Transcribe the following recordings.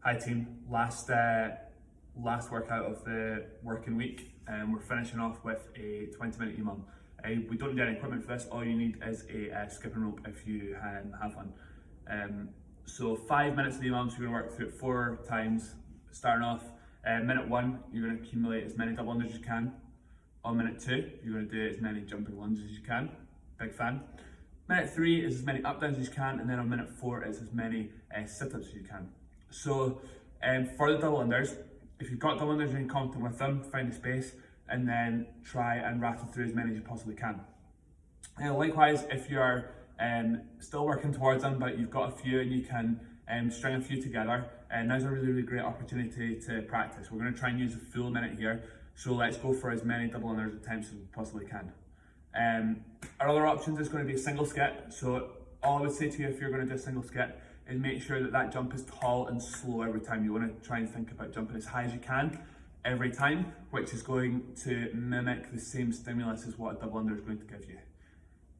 Hi team, last workout of the working week, and we're finishing off with a 20-minute EMOM. We don't need any equipment for this. All you need is a skipping rope if you have one. So 5 minutes of the EMOM, so you're going to work through it 4 times. Starting off, minute 1, you're going to accumulate as many double unders as you can. On minute 2, you're going to do as many jumping lunges as you can. Big fan. Minute 3 is as many up downs as you can, and then on minute 4 is as many sit-ups as you can. So for the double unders, if you've got double unders and you're confident with them, find a space and then try and rattle through as many as you possibly can. Likewise, if you're still working towards them but you've got a few and you can string a few together, now's a really great opportunity to practice. We're going to try and use a full minute here, so let's go for as many double unders attempts as we possibly can. Our other options is going to be a single skip. So all I would say to you if you're going to do a single skip is make sure that that jump is tall and slow every time. You want to try and think about jumping as high as you can every time, which is going to mimic the same stimulus as what a double under is going to give you.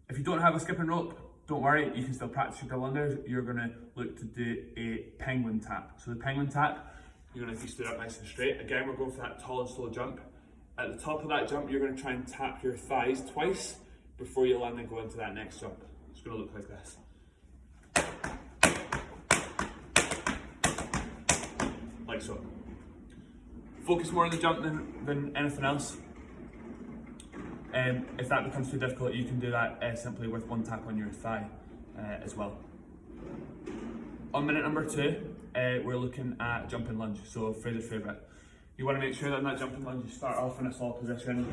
If you don't have a skipping rope, don't worry, you can still practice your double unders. You're going to look to do a penguin tap. So the penguin tap, you're going to be stood up nice and straight. Again, we're going for that tall and slow jump. At the top of that jump, you're going to try and tap your thighs twice before you land and go into that next jump. It's going to look like this. Like so. Focus more on the jump than anything else. If that becomes too difficult, you can do that simply with one tap on your thigh as well. On minute number 2, we're looking at jumping lunge, so Fraser's favourite. You want to make sure that in that jumping lunge you start off in a solid position,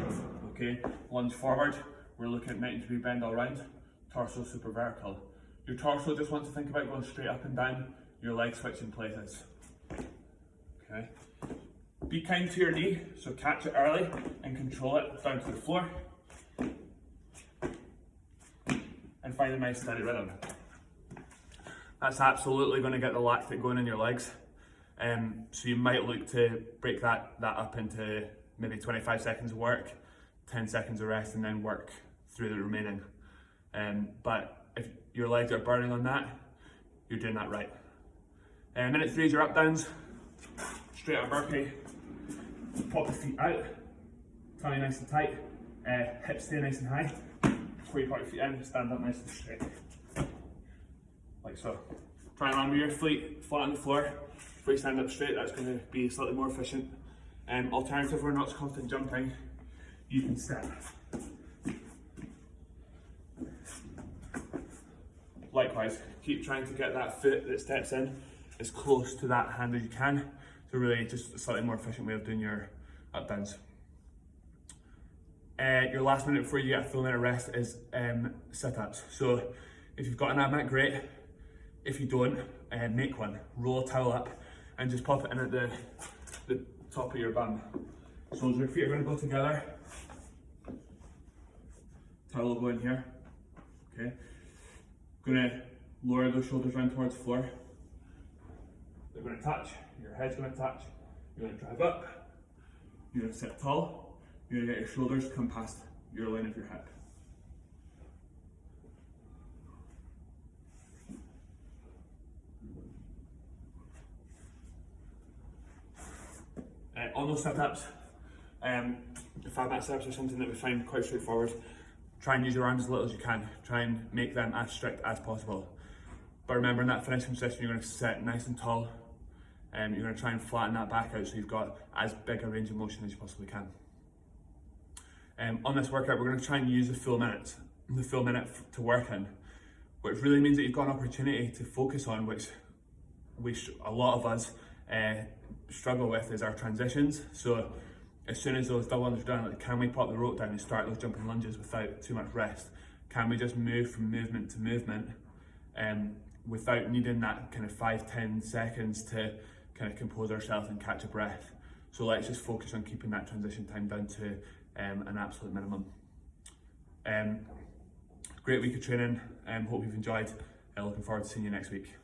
okay? Lunge forward, we're looking at 90-degree bend all round, torso super vertical. Your torso just wants to think about going straight up and down, your legs switching places. Okay. Be kind to your knee, so catch it early and control it down to the floor. And find a nice steady rhythm. That's absolutely going to get the lactic going in your legs. So you might look to break that up into maybe 25 seconds of work, 10 seconds of rest, and then work through the remaining. But if your legs are burning on that, you're doing that right. Minute 3 is your up downs. Straight up burpee, pop the feet out, tummy nice and tight, hips stay nice and high. Before you put your feet in, stand up nice and straight. Like so. Try and land with your feet flat on the floor. Before you stand up straight, that's going to be slightly more efficient. Alternative, if we're not so confident jumping, you can step. Likewise, keep trying to get that foot that steps in as close to that hand as you can. So really just a slightly more efficient way of doing your up downs. Your last minute before you get a full minute rest is sit-ups. So if you've got an ab mat, great. If you don't, make one. Roll a towel up and just pop it in at the top of your bum. So your feet are going to go together. Towel will go in here. Okay. Going to lower those shoulders down towards the floor. They're going to touch, your head's going to touch, you're going to drive up, you're going to sit tall, you're going to get your shoulders come past your line of your hip. On those sit-ups, 5-minute sit-ups are something that we find quite straightforward. Try and use your arms as little as you can. Try and make them as strict as possible. But remember, in that finishing position, you're going to sit nice and tall. You're going to try and flatten that back out so you've got as big a range of motion as you possibly can. On this workout, we're going to try and use the full minute to work in, which really means that you've got an opportunity to focus on, which a lot of us struggle with, is our transitions. So as soon as those double unders are done, like, can we pop the rope down and start those jumping lunges without too much rest? Can we just move from movement to movement without needing that kind of 5-10 seconds to kind of compose ourselves and catch a breath? So let's just focus on keeping that transition time down to an absolute minimum. Great week of training. Hope you've enjoyed. Looking forward to seeing you next week.